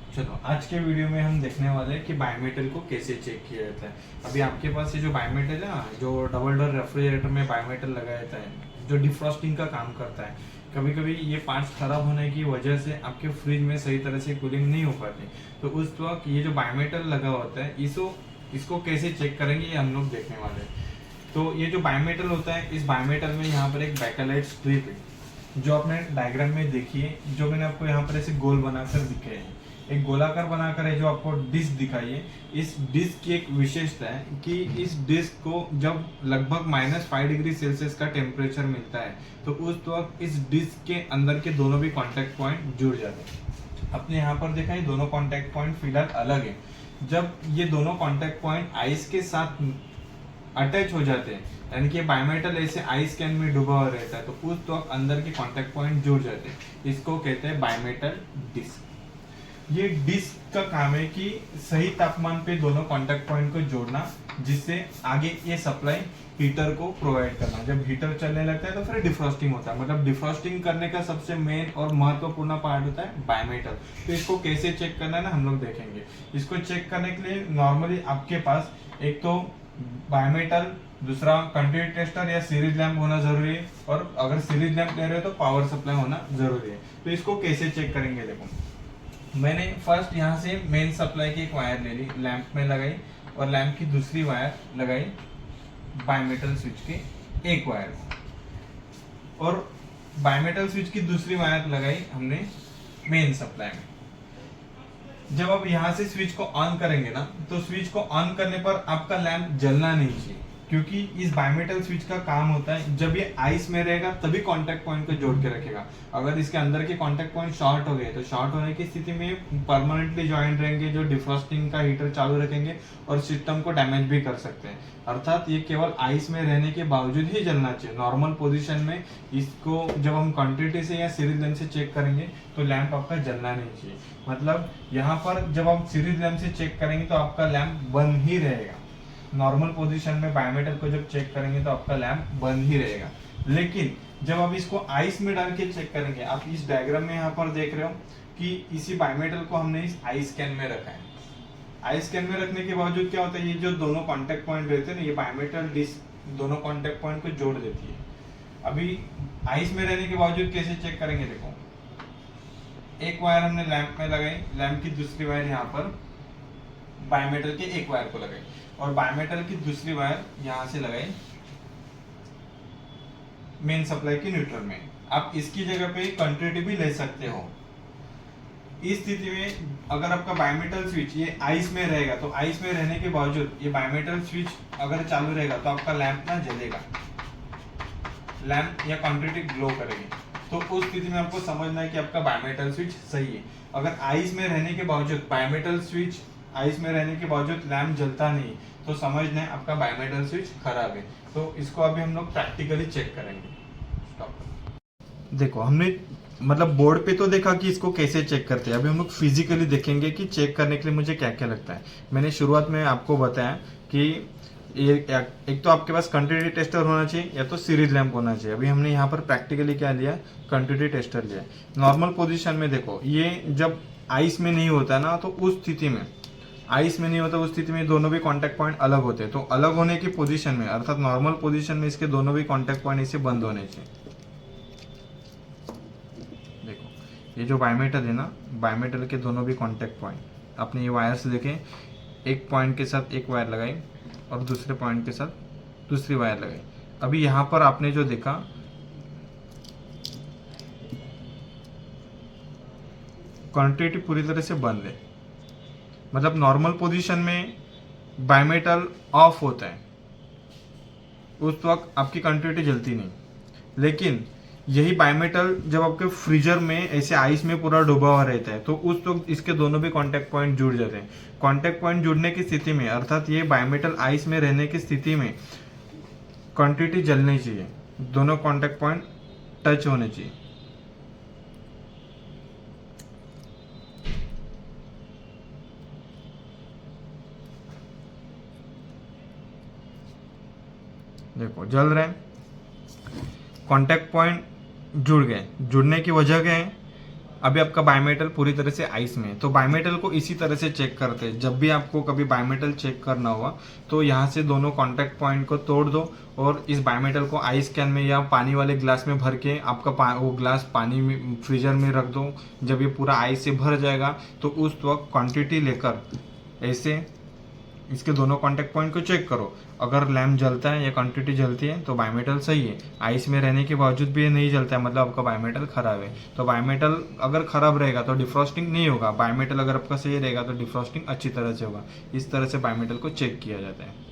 चलो आज के वीडियो में हम देखने वाले हैं कि बायोमेटल को कैसे चेक किया जाता है। अभी आपके पास ये जो बायोमेटल है ना, जो डबल डोर रेफ्रिजरेटर में बायोमेटल लगाया जाता है, जो डिफ्रॉस्टिंग का काम करता है। कभी कभी ये पार्ट्स खराब होने की वजह से आपके फ्रिज में सही तरह से कूलिंग नहीं हो पाती, तो उस वक्त ये जो बायोमेटल लगा होता है इसको कैसे चेक करेंगे ये हम लोग देखने वाले हैं। तो ये जो बायोमेटल होता है, इस बायोमेटल में यहाँ पर एक बैकलाइट स्ट्रिप है जो आपने डायग्राम में देखिए, जो मैंने आपको यहाँ पर ऐसे गोल बनाकर दिखे हैं। एक गोलाकार बनाकर है जो आपको डिस्क दिखाई है। इस डिस्क की एक विशेषता है कि इस डिस्क को जब लगभग -5 डिग्री सेल्सियस का टेम्परेचर मिलता है तो उस वक्त इस डिस्क के अंदर के दोनों भी कांटेक्ट पॉइंट जुड़ जाते हैं। आपने यहाँ पर देखा है दोनों कांटेक्ट पॉइंट फिलहाल अलग है। जब ये दोनों कांटेक्ट पॉइंट आइस के साथ अटैच हो जाते हैं, यानी कि बायोमेटल ऐसे आइस कैन में डूबा हुआ रहता है, तो उस वक्त अंदर के कांटेक्ट पॉइंट जुड़ जाते हैं। इसको कहते हैं बायोमेटल डिस्क। ये डिस्क का काम है कि सही तापमान पे दोनों कांटेक्ट पॉइंट को जोड़ना, जिससे आगे ये सप्लाई हीटर को प्रोवाइड करना। जब हीटर चलने लगता है तो फिर डिफ्रॉस्टिंग होता है। मतलब डिफ्रॉस्टिंग करने का सबसे मेन और महत्वपूर्ण पार्ट होता है बायोमेटल। तो इसको कैसे चेक करना है ना, हम लोग देखेंगे। इसको चेक करने के लिए नॉर्मली आपके पास एक तो बायोमेटल, दूसरा कंटिन्यूटी टेस्टर या सीरीज लैंप होना जरूरी है, और अगर सीरीज लैंप ले रहे हो तो पावर सप्लाई होना जरूरी है। तो इसको कैसे चेक करेंगे, देखो मैंने फर्स्ट यहाँ से मेन सप्लाई की एक वायर ले ली, लैंप में लगाई, और लैंप की दूसरी वायर लगाई बायोमेटल स्विच के एक वायर को, और बायोमेटल स्विच की दूसरी वायर लगाई हमने मेन सप्लाई में। जब आप यहाँ से स्विच को ऑन करेंगे ना, तो स्विच को ऑन करने पर आपका लैंप जलना नहीं चाहिए, क्योंकि इस बायोमेटल स्विच का काम होता है जब ये आइस में रहेगा तभी कांटेक्ट पॉइंट को जोड़ के रखेगा। अगर इसके अंदर के कांटेक्ट पॉइंट शॉर्ट हो गए तो शॉर्ट होने की स्थिति में परमानेंटली ज्वाइंट रहेंगे, जो डिफ्रॉस्टिंग का हीटर चालू रखेंगे और सिस्टम को डैमेज भी कर सकते हैं। अर्थात ये केवल आइस में रहने के बावजूद ही जलना चाहिए। नॉर्मल पोजीशन में इसको जब हम क्वांटिटी से या सीरीज लैंप से चेक करेंगे तो लैंप आपका जलना नहीं चाहिए। मतलब यहाँ पर जब हम सीरीज लैंप से चेक करेंगे तो आपका लैंप बंद ही रहेगा। नॉर्मल पोजीशन में बायोमेटल को जब चेक करेंगे तो आपका लैंप बंद ही रहेगा। लेकिन जब आप इसको आइस में डाल के चेक करेंगे, आप इस डायग्राम में यहाँ पर देख रहे हो कि इसी बायोमेटल को हमने इस आइस कैन में रखा है। आइस कैन में रखने के बावजूद क्या होता है, ये जो दोनों कांटेक्ट पॉइंट रहते हैं ना, ये बायोमेटल डिस्क दोनों कांटेक्ट पॉइंट को जोड़ देती है। अभी आइस में रहने के बावजूद कैसे चेक करेंगे, देखो एक वायर हमने लैंप में लगाई, लैंप की दूसरी वायर यहाँ पर बायोमेटल के एक वायर को लगाई, और बायोमेटल की दूसरी वायर यहाँ से लगाई मेन सप्लाई की न्यूट्रल में। आप इसकी जगह पे कंटिन्यूटी भी ले सकते हो। इस स्थिति में अगर आपका बायोमेटल स्विच ये आइस में रहेगा, तो आइस में रहने के बावजूद ये बायोमेटल स्विच अगर चालू रहेगा तो आपका लैंप ना जलेगा, लैंप या कंटिन्यूटी ग्लो करेगी। तो उस स्थिति में आपको समझना है कि आपका बायोमेटल स्विच सही है। अगर आइस में रहने के बावजूद बायोमेटल स्विच आइस में रहने के बावजूद लैंप जलता नहीं, तो समझना है आपका बायोमेटल स्विच खराब है। तो इसको अभी हम लोग प्रैक्टिकली चेक करेंगे। देखो हमने मतलब बोर्ड पे तो देखा कि इसको कैसे चेक करते हैं, अभी हम लोग फिजिकली देखेंगे कि चेक करने के लिए मुझे क्या क्या लगता है। मैंने शुरुआत में आपको बताया कि एक तो आपके पास कंटिन्यूटी टेस्टर होना चाहिए या तो सीरीज लैंप होना चाहिए। अभी हमने यहाँ पर प्रैक्टिकली क्या लिया, कंटिन्यूटी टेस्टर लिया। नॉर्मल पोजीशन में देखो ये जब आइस में नहीं होता ना, तो उस स्थिति में आइस में नहीं होता उस स्थिति में दोनों भी कांटेक्ट पॉइंट अलग होते हैं। तो अलग होने की पोजीशन में, अर्थात नॉर्मल पोजीशन में इसके दोनों भी कांटेक्ट पॉइंट इसे बंद होने चाहिए। देखो ये जो बायोमेटल है ना, बायोमेटल के दोनों भी कांटेक्ट पॉइंट आपने ये वायर से देखें, एक पॉइंट के साथ एक वायर लगाई और दूसरे पॉइंट के साथ दूसरी वायर लगाई। अभी यहाँ पर आपने जो देखा कंटिन्यूटी पूरी तरह से बंद है। मतलब नॉर्मल पोजीशन में बायोमेटल ऑफ होता है, उस वक्त आपकी कंटिन्यूटी जलती नहीं। लेकिन यही बायोमेटल जब आपके फ्रीजर में ऐसे आइस में पूरा डूबा हुआ रहता है, तो उस वक्त इसके दोनों भी कांटेक्ट पॉइंट जुड़ जाते हैं। कांटेक्ट पॉइंट जुड़ने की स्थिति में, अर्थात ये बायोमेटल आइस में रहने की स्थिति में क्वांटिटी जलनी चाहिए, दोनों कांटेक्ट पॉइंट टच होने चाहिए। देखो जल रहे हैं, कांटेक्ट पॉइंट जुड़ गए। जुड़ने की वजह क्या है, अभी आपका बायोमेटल पूरी तरह से आइस में है, तो बायोमेटल को इसी तरह से चेक करते हैं। जब भी आपको कभी बायोमेटल चेक करना हुआ तो यहाँ से दोनों कांटेक्ट पॉइंट को तोड़ दो और इस बायोमेटल को आइस कैन में या पानी वाले ग्लास में भर के आपका वो ग्लास पानी में फ्रीजर में रख दो। जब ये पूरा आइस से भर जाएगा तो उस वक्त क्वांटिटी लेकर ऐसे इसके दोनों कांटेक्ट पॉइंट को चेक करो। अगर लैम्प जलता है या क्वांटिटी जलती है तो बायोमेटल सही है। आइस में रहने के बावजूद भी ये नहीं जलता है, मतलब आपका बायोमेटल खराब है। तो बायोमेटल अगर खराब रहेगा तो डिफ्रॉस्टिंग नहीं होगा, बायोमेटल अगर आपका सही रहेगा तो डिफ्रॉस्टिंग अच्छी तरह से होगा। इस तरह से बायोमेटल को चेक किया जाता है।